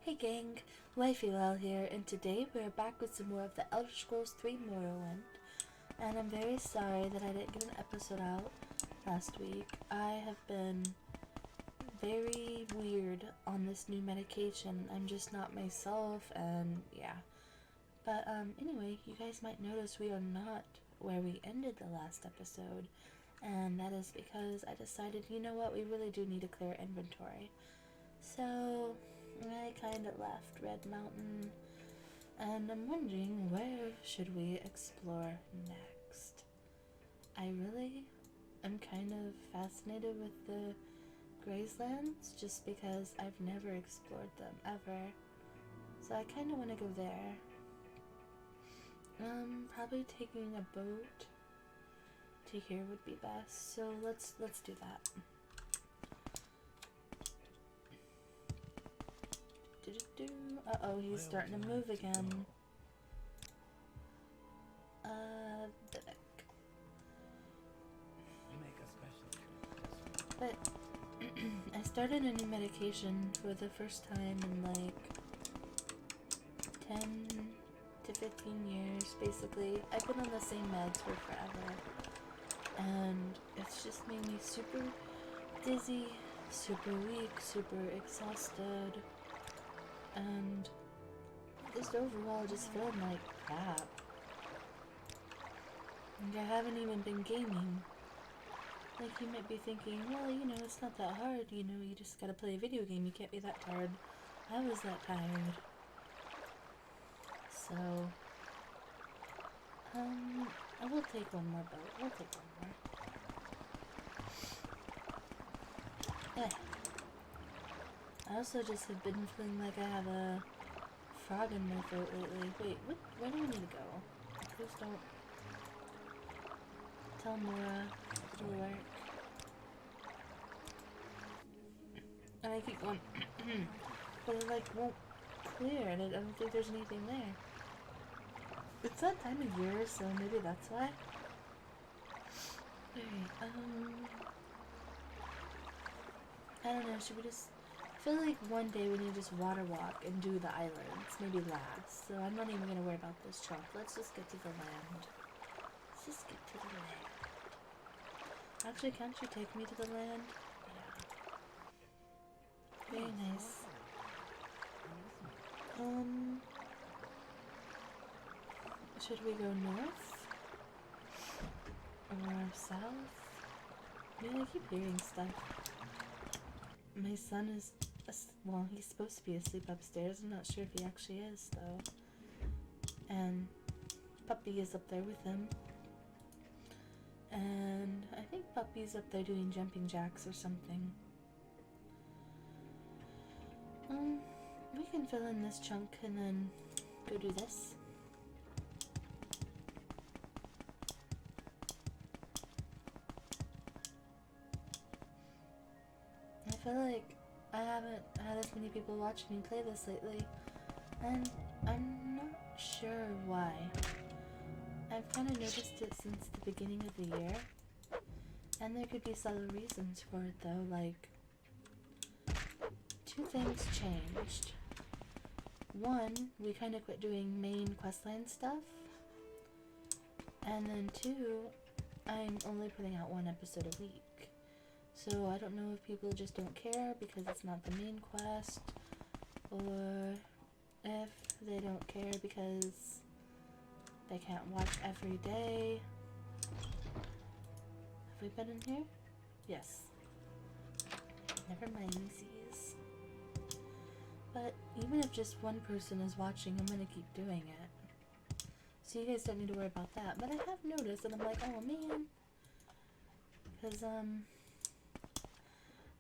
Hey gang, Wifey here, and today we're back with some more of the Elder Scrolls 3 Morrowind. And I'm very sorry that I didn't get an episode out last week. I have been very weird on this new medication. I'm just not myself, and yeah. But anyway, you guys might notice we are not where we ended the last episode. And that is because I decided, you know what, we really do need to clear inventory. So I kind of left Red Mountain, and I'm wondering, where should we explore next? I really am kind of fascinated with the Gracelands, just because I've never explored them, ever. So I kind of want to go there. Probably taking a boat to here would be best, so let's do that. Uh-oh, he's starting to move again. But I started a new medication for the first time in like 10 to 15 years, basically. I've been on the same meds for forever, and it's just made me super dizzy, super weak, super exhausted, and just overall just feeling like crap. And I haven't even been gaming. Like, you might be thinking, well, you know, it's not that hard, you know, you just gotta play a video game, you can't be that tired. I was that tired. So, I will take one more boat. We'll take one more. Yeah. I also just have been feeling like I have a frog in my throat lately. Wait, where do we need to go? Please don't tell Nora to work. And I keep going, but it like won't clear, and I don't think there's anything there. It's that time of year, so maybe that's why. Alright, I don't know, should we just... I feel like one day we need to just water walk and do the islands, maybe last. So I'm not even going to worry about this chunk. Let's just get to the land. Let's just get to the land. Actually, can't you take me to the land? Yeah. Very nice. Should we go north? Or south? I mean, I keep hearing stuff. My son is, well, he's supposed to be asleep upstairs. I'm not sure if he actually is, though. And Puppy is up there with him. And I think Puppy's up there doing jumping jacks or something. We can fill in this chunk and then go do this. I feel like I haven't had as many people watching me play this lately, and I'm not sure why. I've kind of noticed it since the beginning of the year, and there could be subtle reasons for it though, like, two things changed. One, we kind of quit doing main questline stuff, and then two, I'm only putting out one episode a week. So I don't know if people just don't care because it's not the main quest, or if they don't care because they can't watch every day. Have we been in here? Yes. Never mind these. But even if just one person is watching, I'm gonna keep doing it. So you guys don't need to worry about that. But I have noticed, and I'm like, oh man. Because,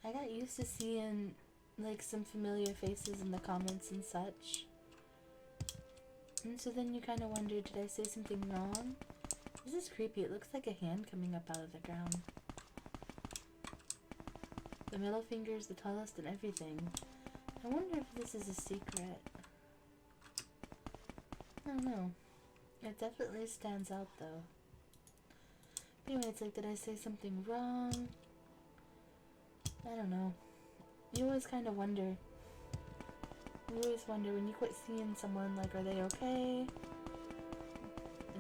I got used to seeing, like, some familiar faces in the comments and such. And so then you kind of wonder, did I say something wrong? This is creepy. It looks like a hand coming up out of the ground. The middle finger is the tallest and everything. I wonder if this is a secret. I don't know. It definitely stands out, though. Anyway, it's like, did I say something wrong? I don't know. You always kind of wonder You always wonder when you quit seeing someone, like, are they okay?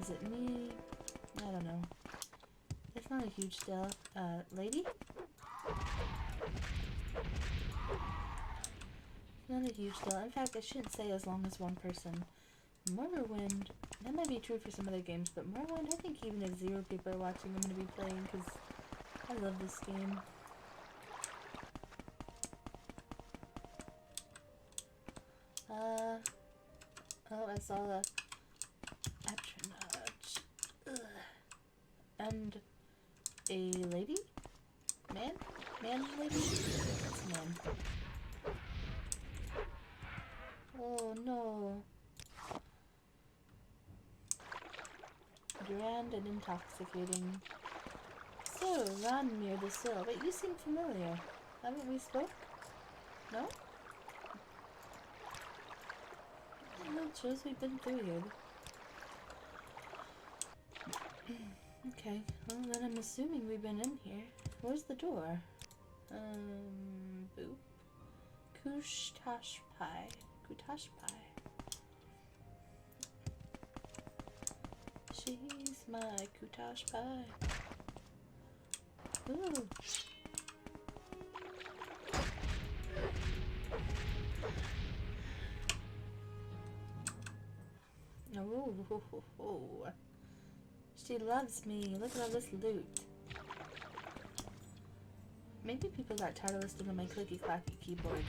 Is it me? I don't know. It's not a huge deal. Lady? Not a huge deal. In fact, I shouldn't say as long as one person. Morrowind, that might be true for some other games, but Morrowind, I think even if 0 people are watching, I'm going to be playing because I love this game. Oh, I saw a patronage. Ugh. And a lady? Man? Man, lady? It's a man. Oh no. Grand and intoxicating. So, Ron near the sill. Wait, you seem familiar. Haven't we spoke? No? No, it shows we've been through here. Okay, well then I'm assuming we've been in here. Where's the door? Boop. Kushtash pie. Kutash pie. She's my Kutash pie. Ooh. Oh. She loves me. Look at all this loot. Maybe people got tired of listening to my clicky-clacky keyboard.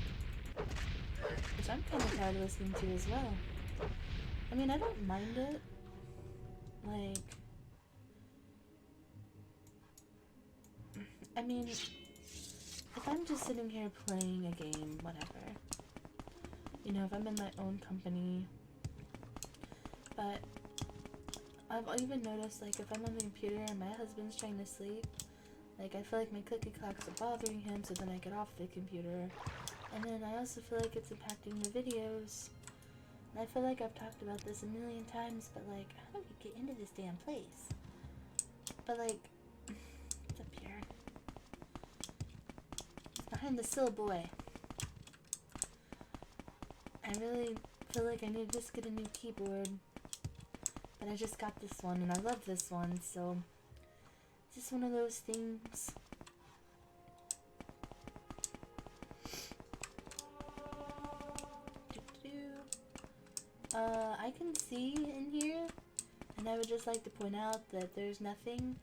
Which I'm kind of tired of listening to as well. I mean, I don't mind it. Like... I mean, if I'm just sitting here playing a game, whatever. You know, if I'm in my own company. But I've even noticed, like, if I'm on the computer and my husband's trying to sleep, like, I feel like my clicky clacks are bothering him, so then I get off the computer. And then I also feel like it's impacting the videos. And I feel like I've talked about this a million times, but, like, how do we get into this damn place? But, like, it's up here. It's behind the sill, boy. I really feel like I need to just get a new keyboard. But I just got this one, and I love this one, so it's just one of those things. I can see in here, and I would just like to point out that there's nothing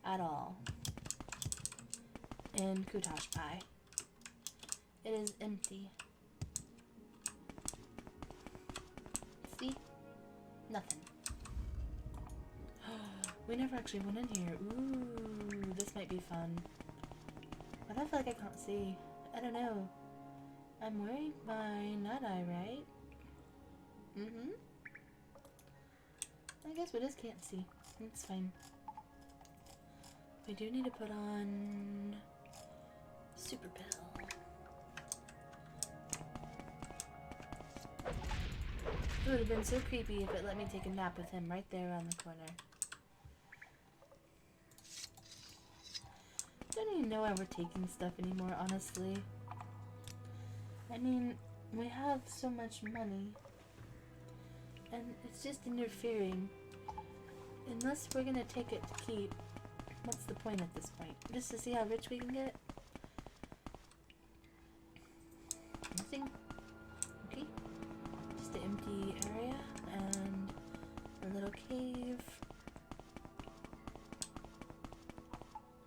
at all in Kutash Pie. It is empty. See? Nothing. We never actually went in here. Ooh, this might be fun. But I feel like I can't see. I don't know. I'm wearing my night-eye, right? Mm-hmm. I guess we just can't see. It's fine. We do need to put on Super Pill. It would have been so creepy if it let me take a nap with him right there around the corner. Don't even know why we're taking stuff anymore, honestly. I mean, we have so much money. And it's just interfering. Unless we're gonna take it to keep, what's the point at this point? Just to see how rich we can get? Nothing? Okay. Just an empty area and a little cave.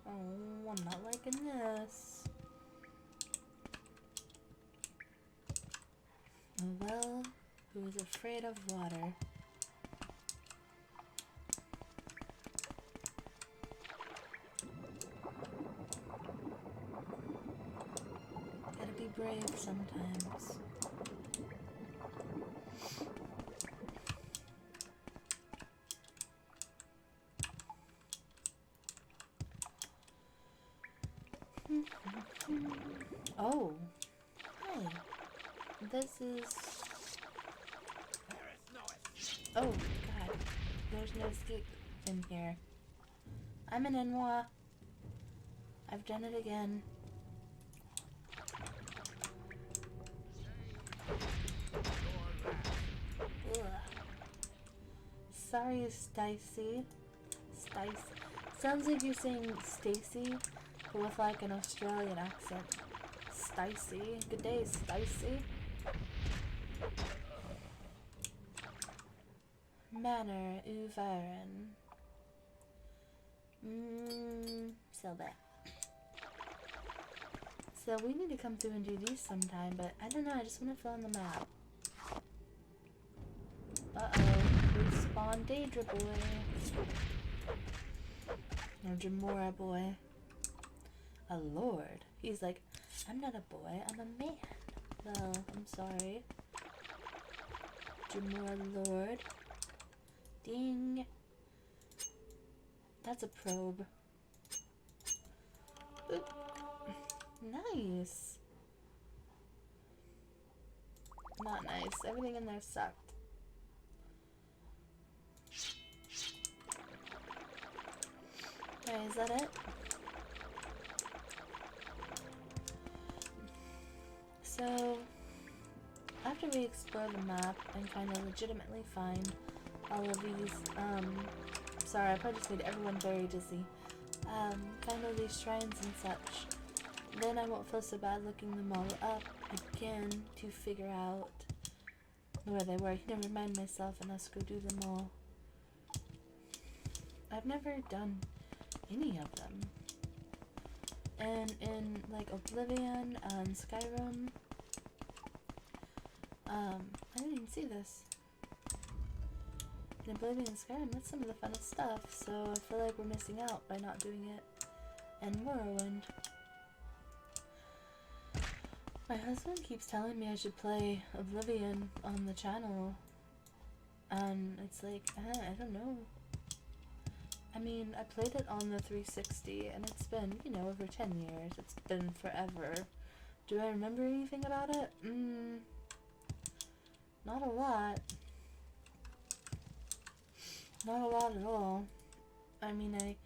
Oh, I'm not liking this. A well who is afraid of water. Gotta be brave sometimes. Oh, hey, this is... Oh, God, there's no escape in here. I'm an Enwa. I've done it again. Ugh. Sorry, Stacy. Stacy. Sounds like you're saying Stacy, but with like an Australian accent. Stacy. Good day, Stacy. Manor Uvaren. So that. So we need to come through and do these sometime, but I don't know, I just want to fill in the map. Uh-oh. We spawned Daedra boy. Or Jamora boy. A lord. He's like, I'm not a boy, I'm a man. Well, I'm sorry. Jamora lord. Ding. That's a probe. Oop. Nice. Not nice. Everything in there sucked. Okay, is that it? So, after we explore the map and kind of legitimately find all of these, sorry, I probably just made everyone very dizzy. Kind of these shrines and such. Then I won't feel so bad looking them all up again to figure out where they were. I can remind myself and let's go do them all. I've never done any of them. And in like Oblivion and Skyrim, I didn't even see this. In Oblivion and Skyrim, that's some of the funnest stuff, so I feel like we're missing out by not doing it in Morrowind. My husband keeps telling me I should play Oblivion on the channel, and it's like, I don't know. I mean, I played it on the 360, and it's been, you know, over 10 years. It's been forever. Do I remember anything about it? Not a lot. Not a lot at all. I mean, I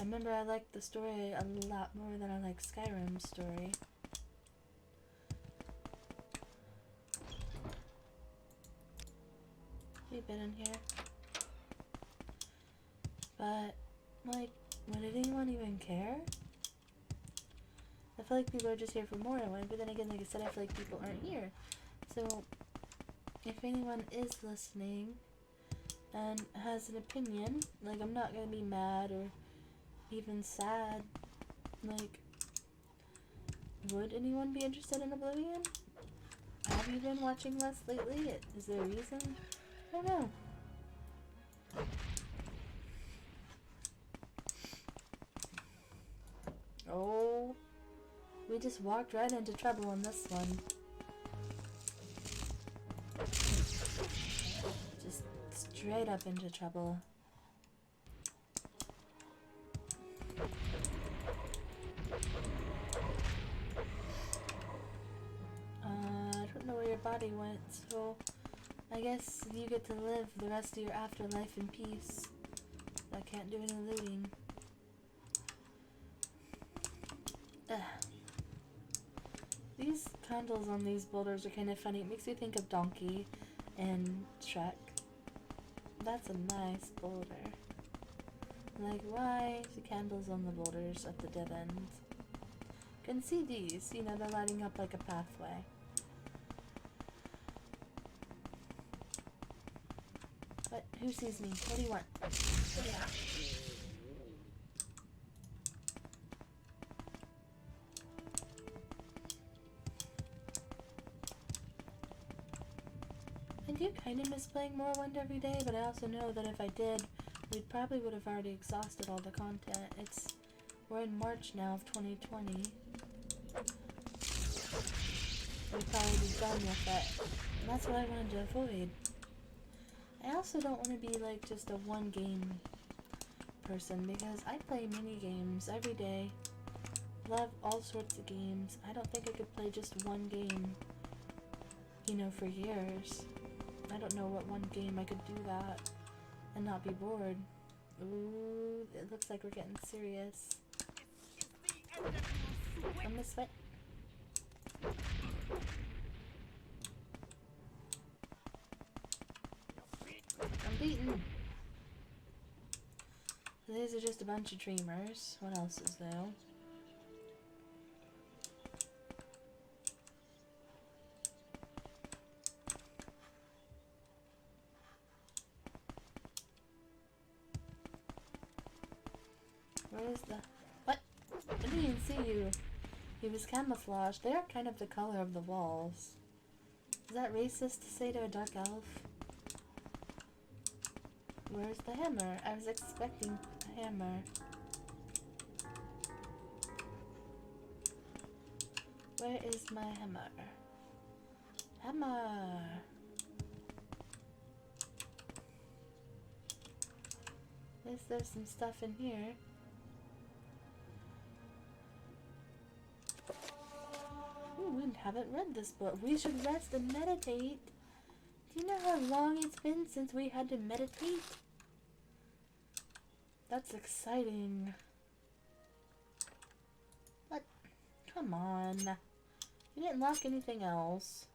remember I liked the story a lot more than I like Skyrim's story. We've been in here. But, like, would anyone even care? I feel like people are just here for Morrowind, but then again, like I said, I feel like people aren't here. So, if anyone is listening and has an opinion, like, I'm not gonna be mad or even sad. Like, would anyone be interested in Oblivion? Have you been watching less lately? Is there a reason? I don't know. Oh, we just walked right into trouble on this one. Just straight up into trouble. I don't know where your body went, so I guess you get to live the rest of your afterlife in peace. I can't do any looting. Ugh. These candles on these boulders are kind of funny. It makes me think of Donkey and Shrek. That's a nice boulder. Like, why the candles on the boulders at the dead ends? You can see these, you know, they're lighting up like a pathway. But who sees me? What do you want? Yeah. I do kind of miss playing Morrowind every day, but I also know that if I did, we probably would have already exhausted all the content. We're in March now of 2020. We'd probably be done with it. And that's what I wanted to avoid. I also don't want to be like just a one game person because I play mini games every day. Love all sorts of games. I don't think I could play just one game, you know, for years. I don't know what one game I could do that and not be bored. Ooh, it looks like we're getting serious. I'm gonna sweat. eaten. So these are just a bunch of dreamers. What else is there? Where's the... What? I didn't even see you. He was camouflaged. They're kind of the color of the walls. Is that racist to say to a dark elf? Where's the hammer? I was expecting a hammer. Where is my hammer? Hammer! Is there some stuff in here? Ooh, we haven't read this book. We should rest and meditate. Do you know how long it's been since we had to meditate? That's exciting. What? Come on. You didn't lock anything else.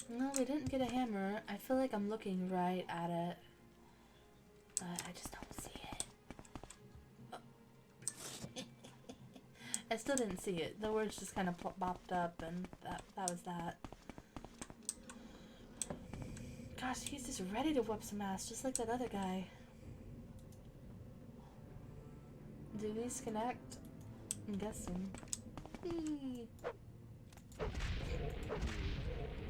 No, we didn't get a hammer. I feel like I'm looking right at it. But I just don't see it. Oh. I still didn't see it. The words just kind of popped up and that was that. Gosh, he's just ready to whoop some ass, just like that other guy. Do these connect? I'm guessing. Whee!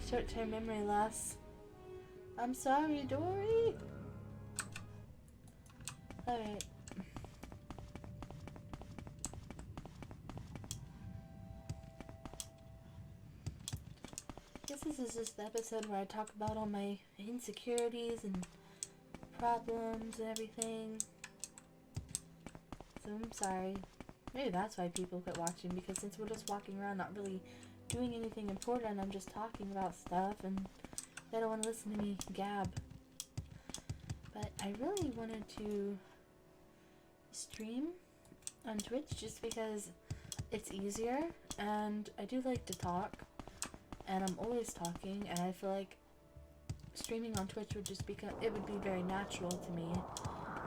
Short-term memory loss. I'm sorry, Dory. Alright. Guess this is just the episode where I talk about all my insecurities and problems and everything. So I'm sorry. Maybe that's why people quit watching, because since we're just walking around not really doing anything important, I'm just talking about stuff and they don't want to listen to me gab. But I really wanted to stream on Twitch just because it's easier and I do like to talk and I'm always talking, and I feel like streaming on Twitch would just become, it would be very natural to me,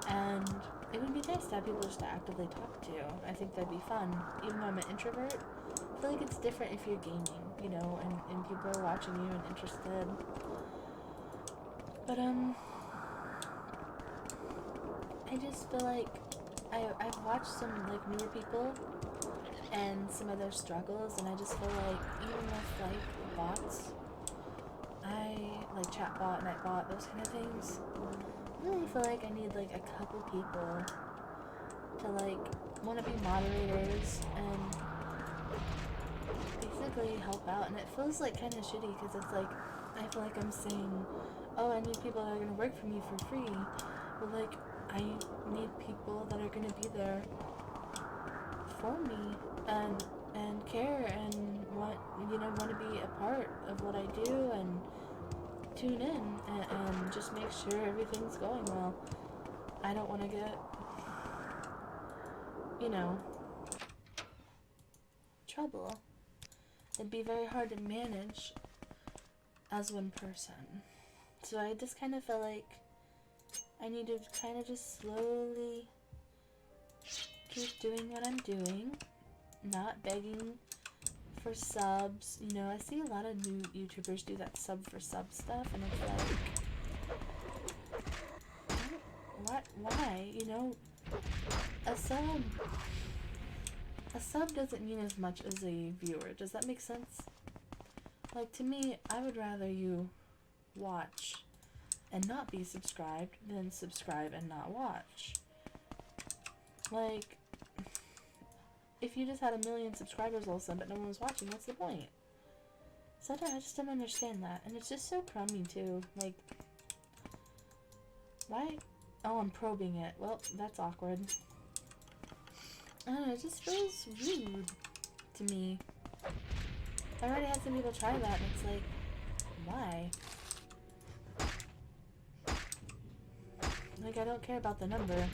and it would be nice to have people just to actively talk to. I think that'd be fun. Even though I'm an introvert, I feel like it's different if you're gaming, you know, and people are watching you and interested. But I just feel like I've watched some like newer people and some of their struggles, and I just feel like even with like bots, like chatbot, nightbot, those kind of things, I really feel like I need like a couple people to like want to be moderators and basically help out. And it feels like kind of shitty because it's like I feel like I'm saying, oh, I need people that are gonna work for me for free, but like I need people that are gonna be there for me and care and want to be a part of what I do and tune in and just make sure everything's going well. I don't want to get, trouble. It'd be very hard to manage as one person. So I just kind of feel like I need to kind of just slowly keep doing what I'm doing, not begging for subs. I see a lot of new YouTubers do that sub for sub stuff, and it's like, why? A sub doesn't mean as much as a viewer. Does that make sense? Like, to me, I would rather you watch and not be subscribed than subscribe and not watch. Like, if you just had 1 million subscribers all of a sudden but no one was watching, what's the point? So I just don't understand that. And it's just so crummy too. Like, why? Oh, I'm probing it. Well, that's awkward. I don't know, it just feels rude to me. I already had some people try that and it's like, why? Like, I don't care about the number.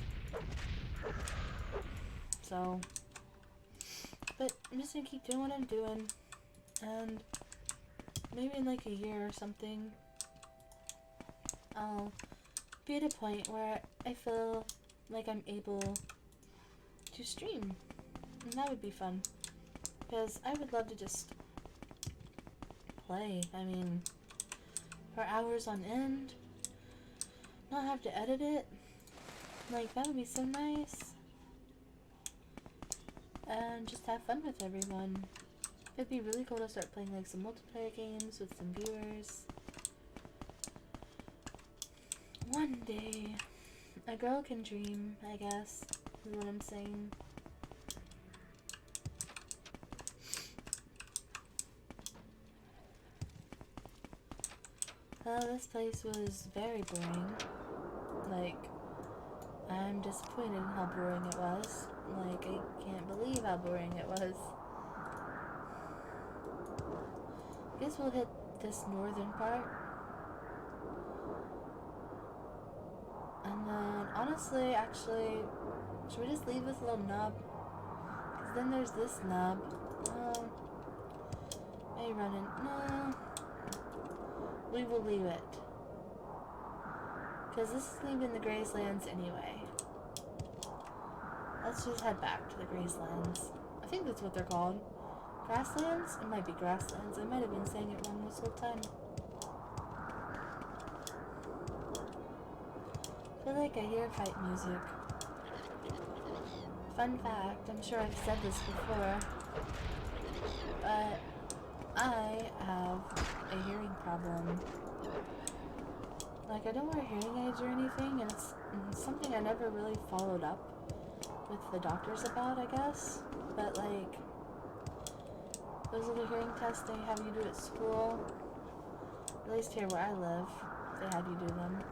So, but I'm just gonna keep doing what I'm doing. And maybe in like a year or something, I'll be at a point where I feel like I'm able to stream. And that would be fun. Because I would love to just play. I mean, for hours on end. Not have to edit it. Like, that would be so nice. And just have fun with everyone. It'd be really cool to start playing like some multiplayer games with some viewers. One day, a girl can dream, I guess, is what I'm saying. Well, this place was very boring. Like, I'm disappointed in how boring it was. Like, I can't believe how boring it was. Guess we'll hit this northern part. And then, honestly, actually, should we just leave this little nub? Because then there's this nub. May run in. No. We will leave it. Because this is leaving the Gracelands anyway. Let's just head back to the Gracelands. I think that's what they're called. Grasslands? It might be Grasslands. I might have been saying it wrong this whole time. I feel like I hear fight music. Fun fact, I'm sure I've said this before, but I have a hearing problem. Like, I don't wear hearing aids or anything, and it's something I never really followed up with the doctors about, I guess. But, like, those are the hearing tests they have you do at school. At least here where I live, they have you do them.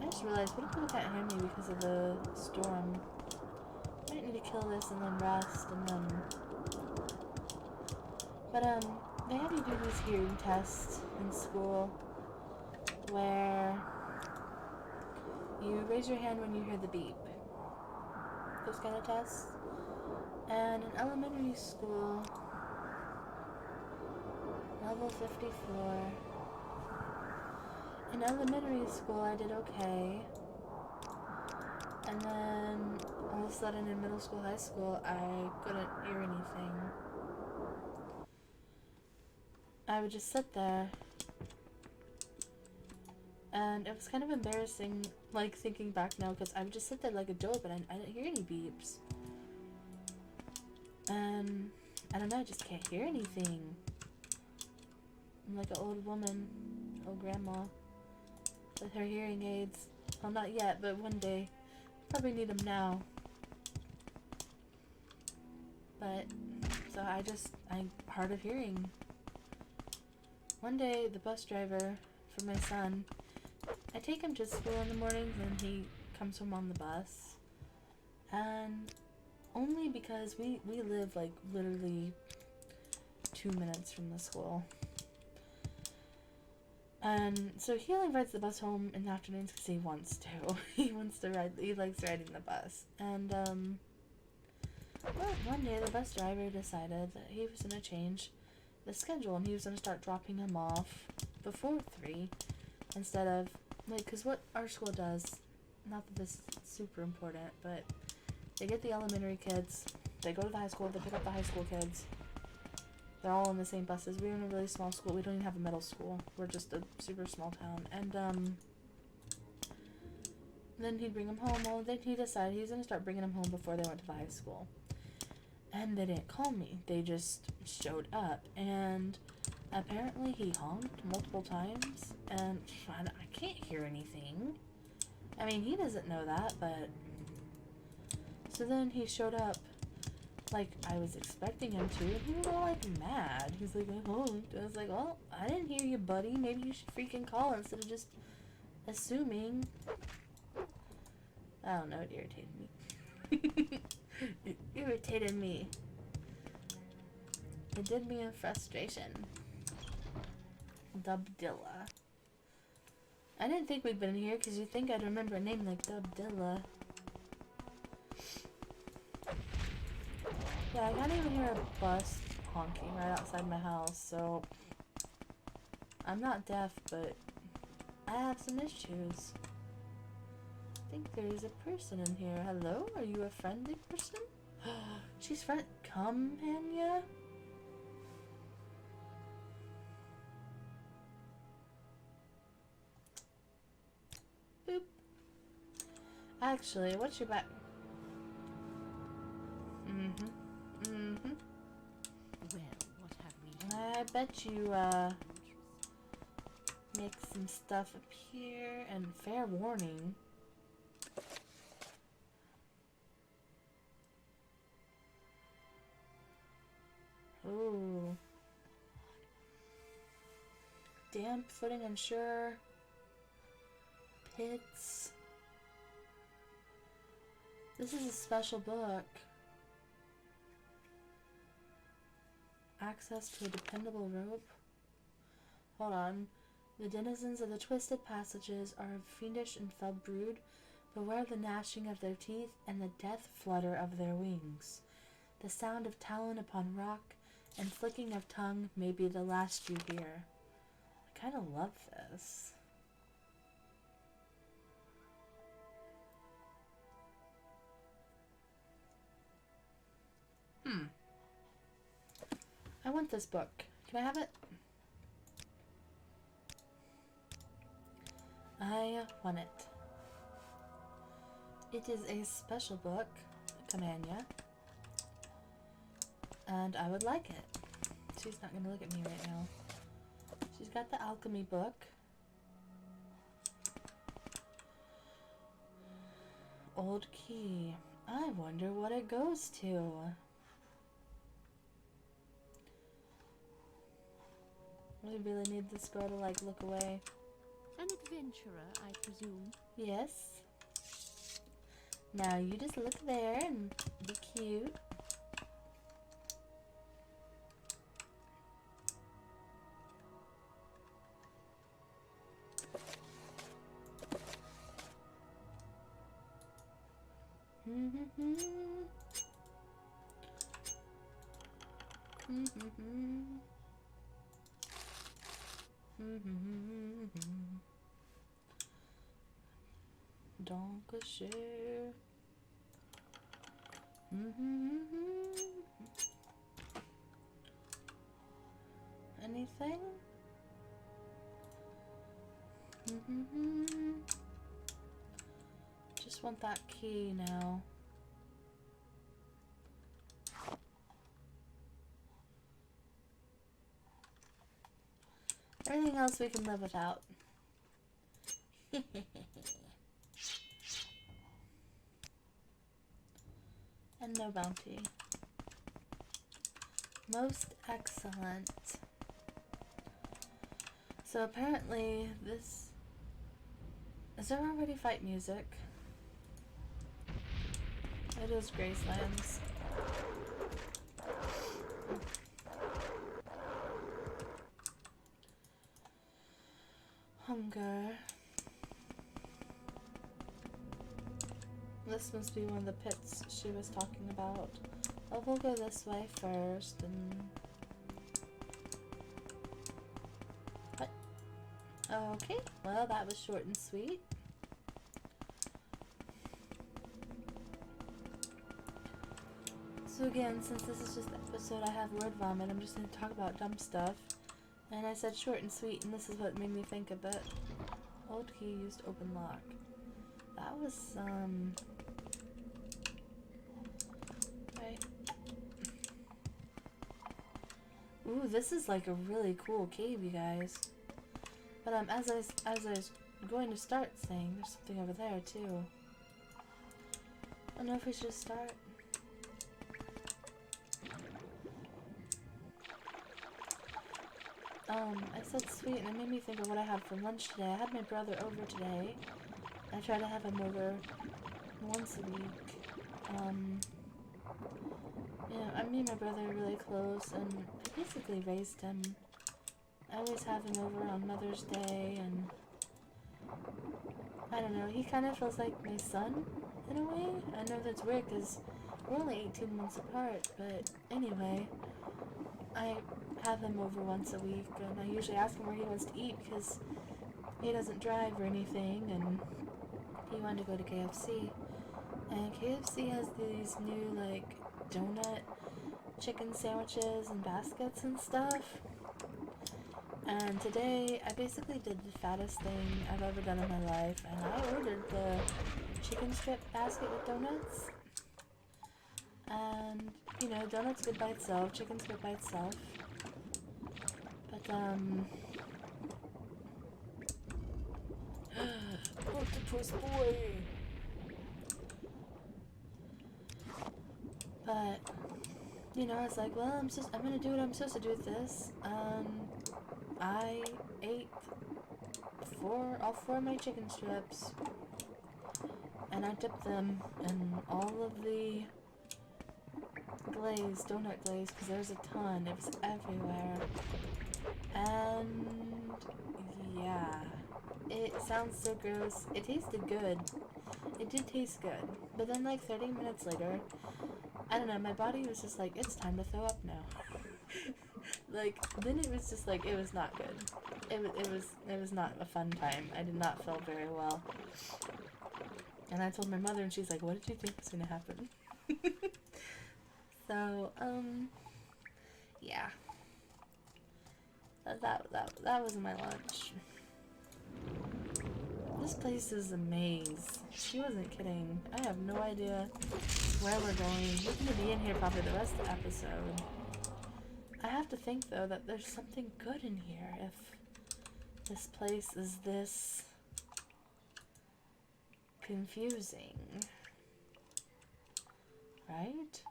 I just realized, what if people can't hear me because of the storm? I might need to kill this and then rest and then... But, they have you do these hearing tests in school where you raise your hand when you hear the beep. Those kind of tests. And in elementary school, level 54, in elementary school I did okay. And then all of a sudden in middle school, high school, I couldn't hear anything. I would just sit there, and it was kind of embarrassing, like, thinking back now, because I would just sit there like a dope, and I didn't hear any beeps. And I don't know, I just can't hear anything. I'm like an old woman, old grandma, with her hearing aids. Well, not yet, but one day. Probably need them now. But, so I'm hard of hearing. One day, the bus driver for my son, I take him to school in the mornings and he comes home on the bus. And only because we live like literally 2 minutes from the school. And so he only rides the bus home in the afternoons because he wants to. He likes riding the bus. And, well, one day the bus driver decided that he was going to change the schedule, and he was going to start dropping him off before 3 instead of, like, because what our school does, not that this is super important, but they get the elementary kids, they go to the high school, they pick up the high school kids, they're all in the same buses. We're in a really small school, we don't even have a middle school, we're just a super small town, and then he'd bring them home. Well, then he decided he was going to start bringing them home before they went to the high school. And they didn't call me. They just showed up. And apparently he honked multiple times. And I can't hear anything. I mean, he doesn't know that, but... So then he showed up like I was expecting him to. And he was all, like, mad. He's like, I honked. I was like, well, I didn't hear you, buddy. Maybe you should freaking call instead of just assuming. I don't know. It irritated me. It irritated me. It did me in frustration. Dubdilla. I didn't think we'd been here because you'd think I'd remember a name like Dubdilla. Yeah, I can't even hear a bus honking right outside my house, so I'm not deaf, but I have some issues. I think there's a person in here. Hello? Are you a friendly person? She's friend. Come, Hanya? Boop. Actually, what's your back? Well, what have we? I bet you, make some stuff appear, and fair warning. Ooh. Damp, footing unsure. Pits. This is a special book. Access to a dependable rope. Hold on. The denizens of the twisted passages are of fiendish and fell brood. Beware the gnashing of their teeth and the death flutter of their wings. The sound of talon upon rock and flicking of tongue may be the last you hear. I kind of love this. I want this book. Can I have it? I want it. It is a special book, Kamania, and I would like it. She's not going to look at me right now. She's got the alchemy book. Old key. I wonder what it goes to. We really need this girl to, like, look away. An adventurer, I presume. Yes. Now you just look there and be cute. Dankeschön. Anything? Just want that key now. Everything else we can live without. And no bounty. Most excellent. So apparently this... Is there already fight music? It is Gracelands. Hunger. This must be one of the pits she was talking about. Oh, we'll go this way first and... What? Okay, well that was short and sweet. So again, since this is just the episode I have word vomit, I'm just going to talk about dumb stuff. And I said short and sweet, and this is what made me think of it. Old key used open lock. That was, right. Ooh, this is like a really cool cave, you guys. But, as I was going to start saying, there's something over there, too. I don't know if we should start. I said sweet, and it made me think of what I had for lunch today. I had my brother over today. I try to have him over once a week. Yeah, me and my brother are really close, and I basically raised him. I always have him over on Mother's Day, and I don't know, he kind of feels like my son, in a way. I know that's weird, because we're only 18 months apart, but anyway, I have him over once a week, and I usually ask him where he wants to eat because he doesn't drive or anything, and he wanted to go to KFC. And KFC has these new, like, donut chicken sandwiches and baskets and stuff. And today, I basically did the fattest thing I've ever done in my life, and I ordered the chicken strip basket with donuts. And, you know, donuts good by itself, chicken's good by itself. But, octopus boy! But, you know, I was like, well, I'm gonna do what I'm supposed to do with this. I ate all four of my chicken strips, and I dipped them in all of the glaze, donut glaze, because there's a ton. It was everywhere. And yeah, it sounds so gross. It tasted good. It did taste good. But then like 30 minutes later, I don't know, my body was just like, it's time to throw up now. Like, then it was just like, it was not good. It was not a fun time. I did not feel very well. And I told my mother, and she's like, what did you think was gonna happen? So, yeah. That was my lunch. This place is a maze. She wasn't kidding. I have no idea where we're going. We're gonna be in here probably the rest of the episode. I have to think, though, that there's something good in here if this place is this confusing. Right?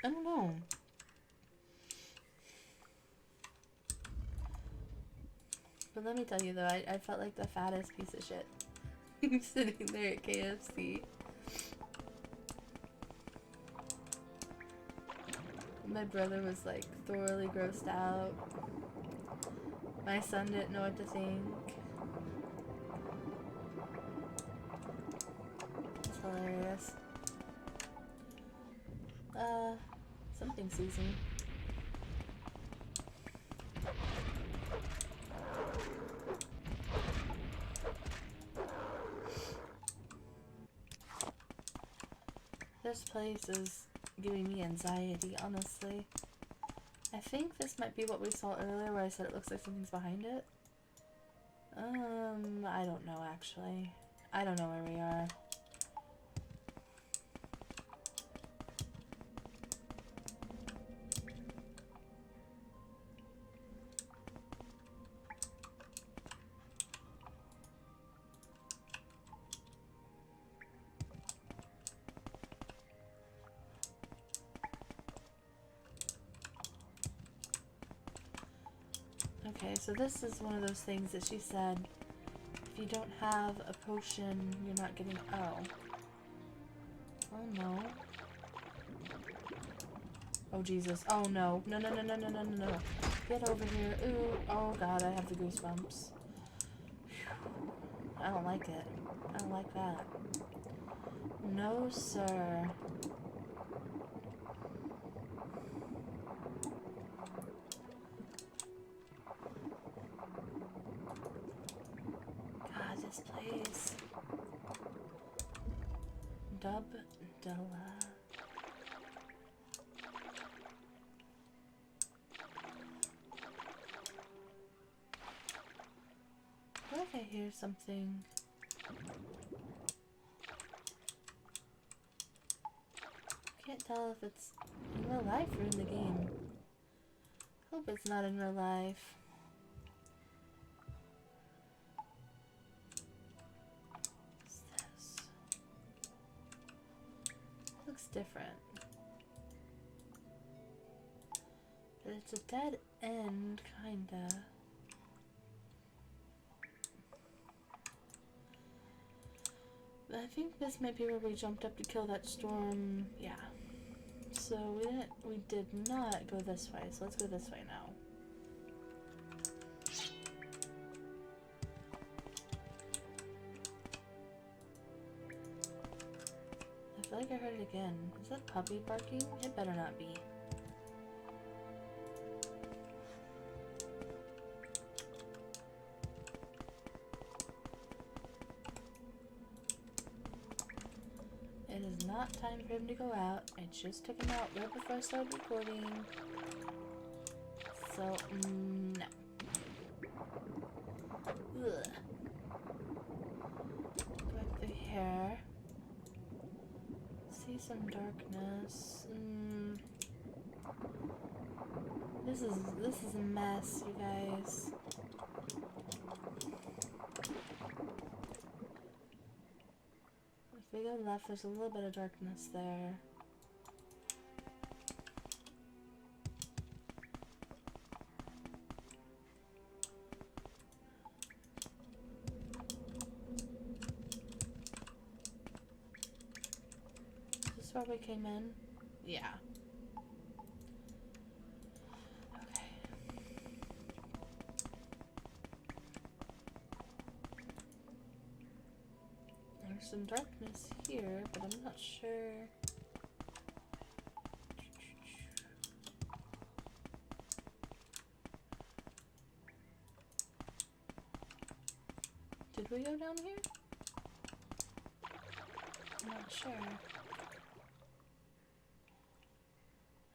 I don't know. But let me tell you, though, I felt like the fattest piece of shit sitting there at KFC. My brother was like thoroughly grossed out. My son didn't know what to think. It's hilarious. Something season. This place is giving me anxiety, honestly. I think this might be what we saw earlier where I said it looks like something's behind it. I don't know, actually. I don't know where we are. Okay, so this is one of those things that she said, if you don't have a potion, you're not getting... Oh. Oh, no. Oh, Jesus. Oh, no. No, no, no, no, no, no, no, no. Get over here. Ooh. Oh, God, I have the goosebumps. Whew. I don't like it. I don't like that. No, sir. This place. Dubdilla. What if I hear something? Can't tell if it's in real life or in the game. Hope it's not in real life. Different, but it's a dead end, kinda. But I think this might be where we jumped up to kill that storm. Yeah. So we did not go this way. So let's go this way now. feel like I heard it again. Is that puppy barking? It better not be. It is not time for him to go out. I just took him out right before I started recording. So, no. Ugh. Go back through here. See some darkness. This is a mess, you guys. If we go left, there's a little bit of darkness there. Is this where we came in? Yeah. Okay. There's some darkness here, but I'm not sure. Did we go down here? I'm not sure.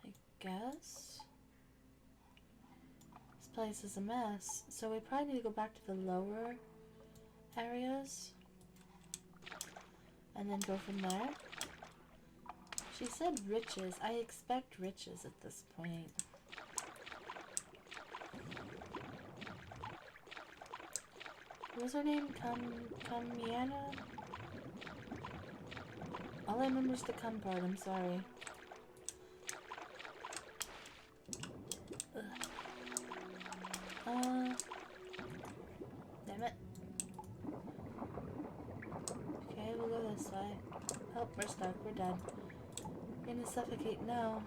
I guess. This place is a mess, so we probably need to go back to the lower areas and then go from there. She said riches. I expect riches at this point. What was her name? Kamiana? All I remember is the cum part, I'm sorry. Ugh. Damn it. Okay, we'll go this way. Oh, we're stuck, we're dead. We're gonna suffocate now.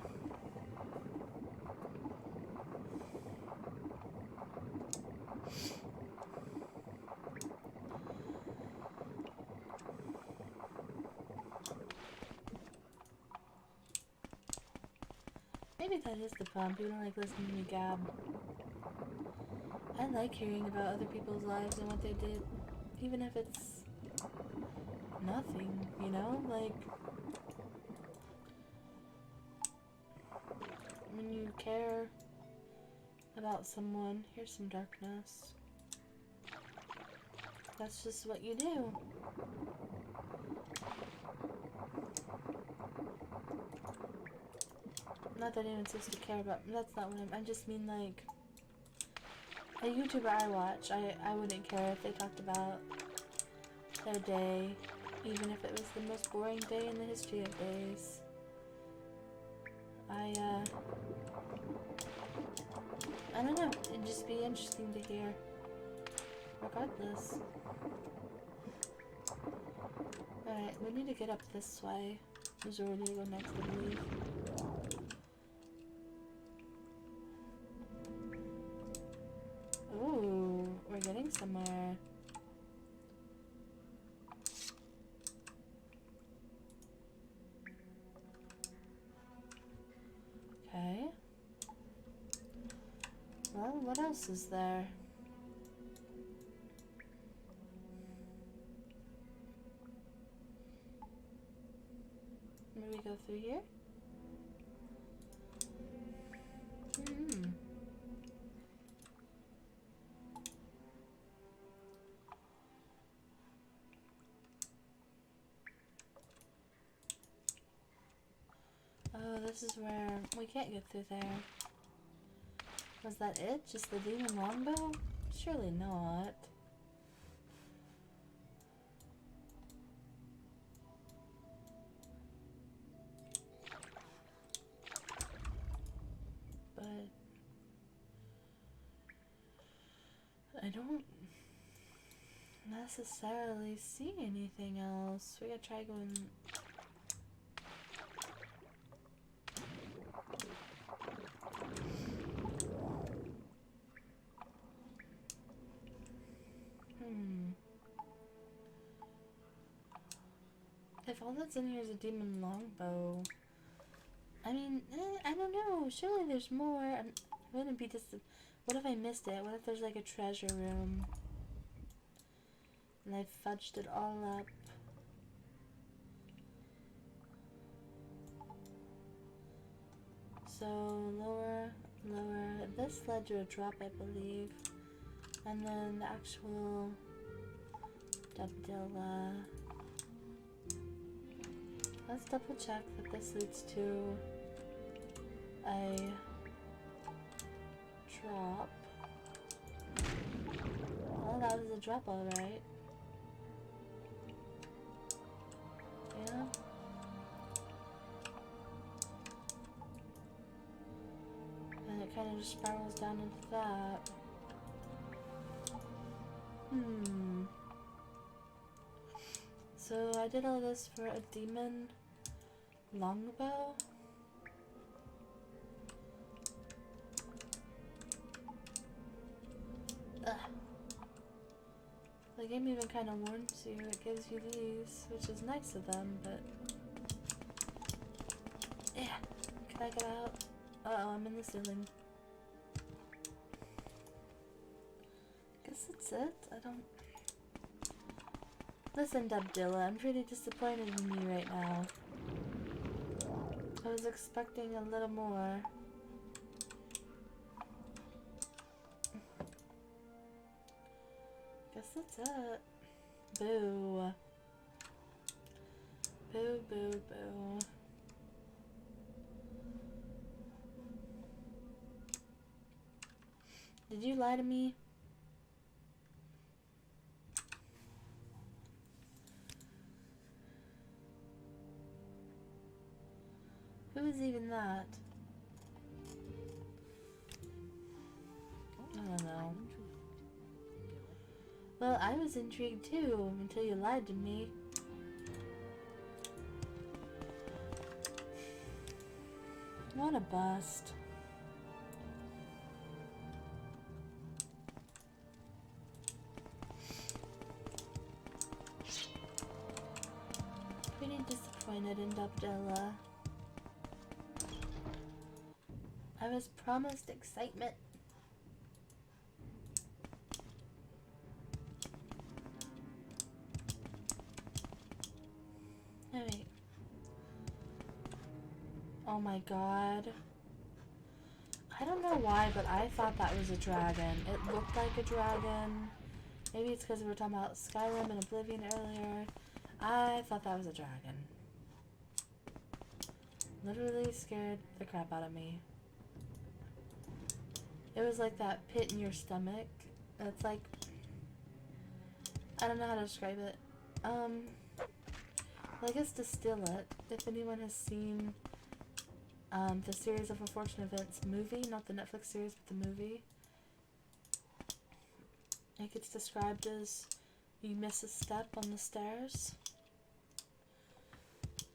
Maybe that is the problem. People don't like listening to me gab. I like hearing about other people's lives and what they did, even if it's nothing, you know? Like, when you care about someone, here's some darkness. That's just what you do. Not that anyone's supposed to care about, that's not what I just mean, like, a YouTuber I watch, I wouldn't care if they talked about their day, even if it was the most boring day in the history of days. I don't know, it'd just be interesting to hear, regardless. Alright, we need to get up this way. This is where we need to go next, I believe. Ooh, we're getting somewhere. Okay. Well, what else is there? Maybe go through here? Oh, this is where we can't get through there. Was that it? Just the demon longbow? Surely not. But I don't necessarily see anything else. We gotta try going. If all that's in here is a demon longbow, I mean, I don't know. Surely there's more. I wouldn't be just. What if I missed it? What if there's like a treasure room and I fudged it all up? So lower. This led to a drop, I believe, and then the actual Dubdilla. Let's double check that this leads to a drop. Oh, that was a drop, alright. Yeah. And it kind of just spirals down into that. So I did all this for a demon longbow. Ugh. The game even kind of warns you. It gives you these, which is nice of them, but yeah. Can I get out? Uh-oh, I'm in the ceiling. Guess that's it. I don't. Listen, Dubdilla, I'm pretty disappointed in you right now. I was expecting a little more. Guess that's it. Boo. Boo, boo, boo. Did you lie to me? Who is even that? I don't know. Well, I was intrigued too until you lied to me. What a bust. Pretty disappointed in Dubdilla. I was promised excitement. Alright. Oh my god. I don't know why, but I thought that was a dragon. It looked like a dragon. Maybe it's because we were talking about Skyrim and Oblivion earlier. I thought that was a dragon. Literally scared the crap out of me. It was like that pit in your stomach. It's like, I don't know how to describe it. Well, I guess distill it. If anyone has seen the series of Unfortunate Events movie, not the Netflix series, but the movie, it gets described as you miss a step on the stairs,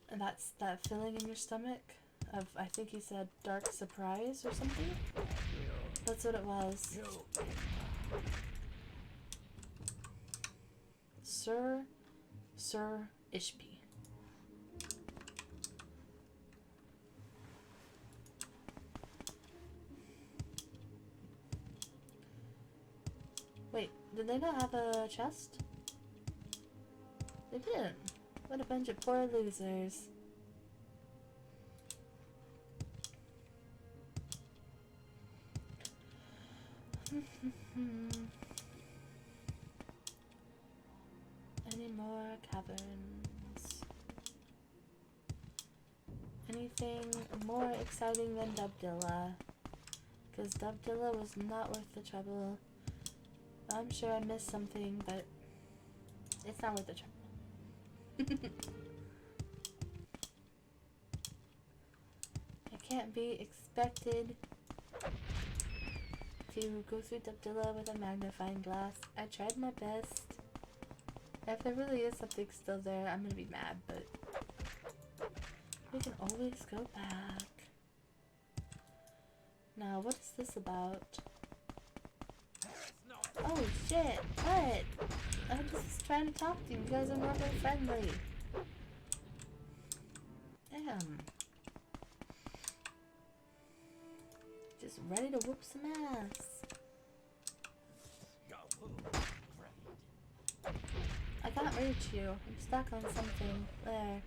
and that's that feeling in your stomach of, I think he said, dark surprise or something. That's what it was. Sir Ishby. Wait, did they not have a chest? They didn't. What a bunch of poor losers. Any more caverns? Anything more exciting than Dubdilla? Because Dubdilla was not worth the trouble. I'm sure I missed something, but it's not worth the trouble. It can't be expected to go through Dubdilla with a magnifying glass. I tried my best. If there really is something still there, I'm gonna be mad, but we can always go back. Now, what is this about? Oh shit, what? I just was trying to talk to you. You guys are not very friendly. Damn. Just ready to whoop some ass. I can't reach you. I'm stuck on something. There.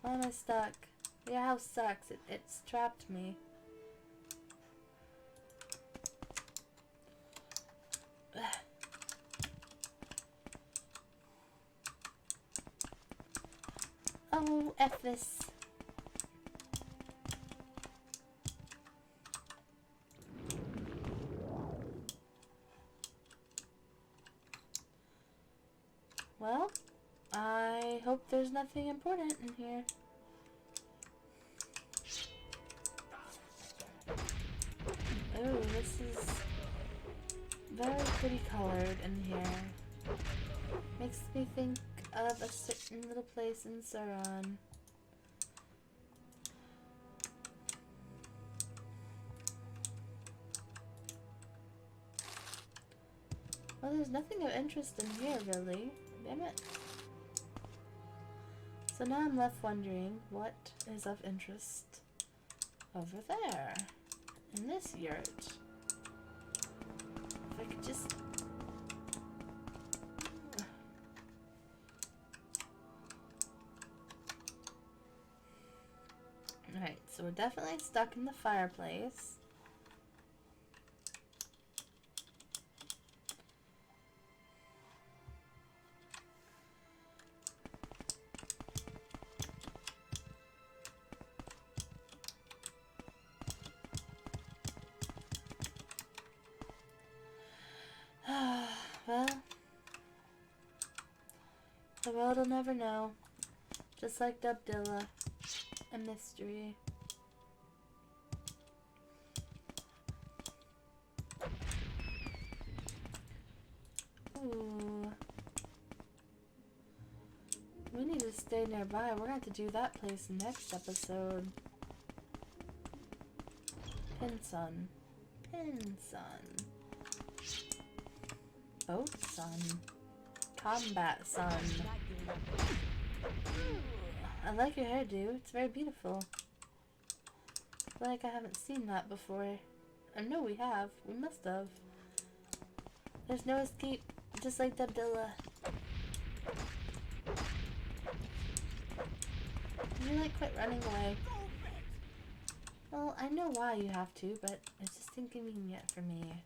Why am I stuck? Your house sucks. It's trapped me. Oh, F this. Well, I hope there's nothing important in here. Oh, this is very pretty colored in here. Makes me think of a certain little place in Sauron. Well, there's nothing of interest in here, really. Damn it. So now I'm left wondering what is of interest over there in this yurt. If I could just... Alright, so we're definitely stuck in the fireplace. Well, the world will never know. Just like Dubdilla, a mystery. Ooh. We need to stay nearby. We're gonna have to do that place next episode. Pinsun. Pinsun. Boat sun. Combat sun. I like your hairdo. It's very beautiful. I feel like I haven't seen that before. I know we have. We must have. There's no escape. Just like Dubdilla. You like quit running away. Well, I know why you have to, but it's just inconvenient for me.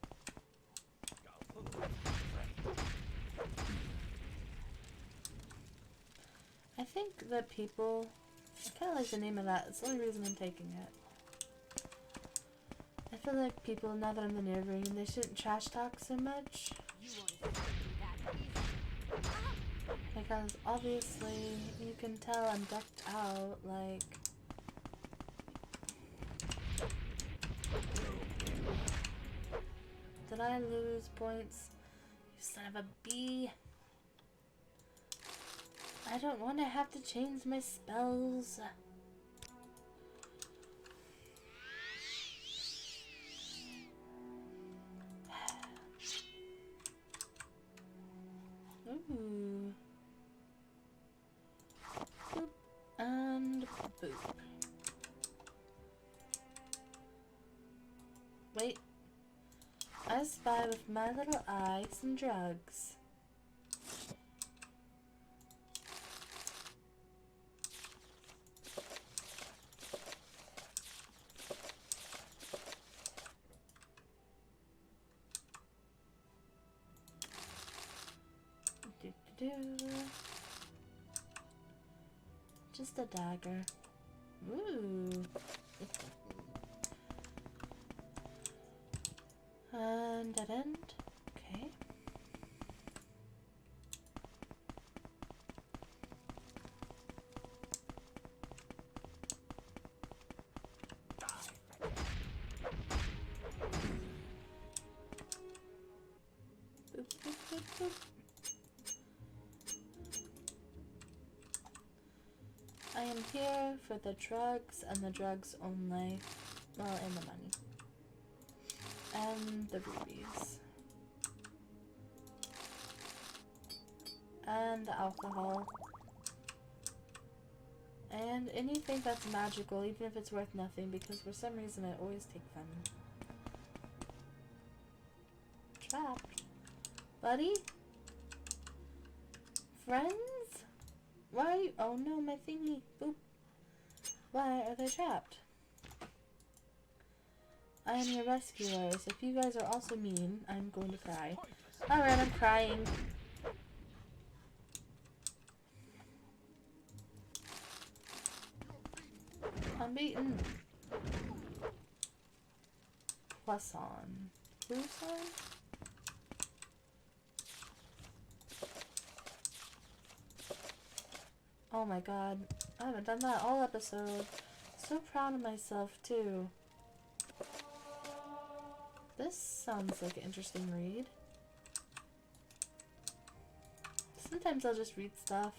I think that people... I kind of like the name of that. It's the only reason I'm taking it. I feel like people, now that I'm the narrator, they shouldn't trash talk so much. Because obviously, you can tell I'm decked out, like... Did I lose points? You son of a bee. I don't want to have to change my spells. Ooh. Boop and boop. Wait. I spy with my little eye some drugs. Just a dagger. Ooh. And dead end. Okay. Boop, boop, boop, boop. I am here for the drugs and the drugs only. Well, and the money. And the rubies. And the alcohol. And anything that's magical, even if it's worth nothing, because for some reason I always take them. Trapped. Buddy? Friends? Why are you— oh no, my thingy. Boop. Why are they trapped? I am your rescuers. If you guys are also mean, I'm going to cry. Alright, I'm crying. I'm beaten. Poisson. Poisson? Oh my god. I haven't done that all episode. So proud of myself too. This sounds like an interesting read. Sometimes I'll just read stuff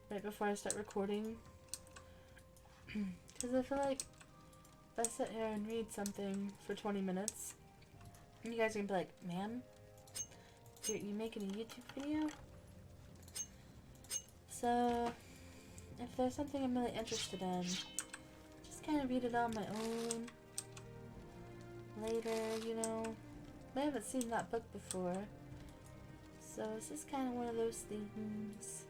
right before I start recording. Because I feel like if I sit here and read something for 20 minutes, you guys are going to be like, ma'am, you making a YouTube video? So, if there's something I'm really interested in, just kind of read it on my own. Later, you know. I haven't seen that book before. So, it's just kind of one of those things.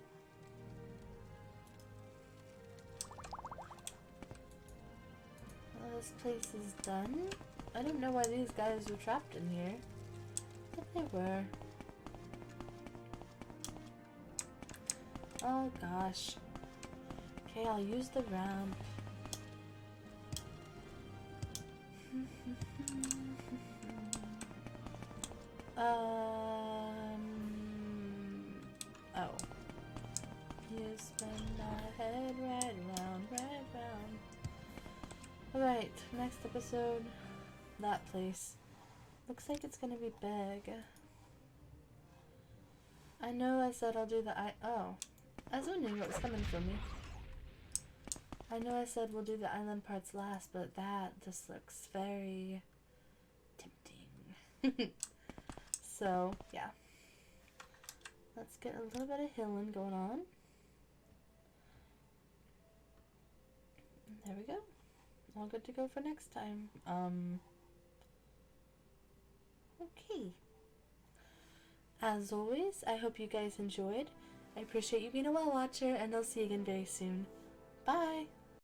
Well, this place is done. I don't know why these guys were trapped in here. But they were. Oh gosh. Okay, I'll use the ramp. Oh. You spin my head right round, right round. Alright, next episode. That place. Looks like it's gonna be big. I know I said I'll do the oh. I was wondering what was coming for me. I know I said we'll do the island parts last, but that just looks very tempting. So, yeah. Let's get a little bit of healing going on. There we go. All good to go for next time. Okay. As always, I hope you guys enjoyed. I appreciate you being a well watcher, and I'll see you again very soon. Bye!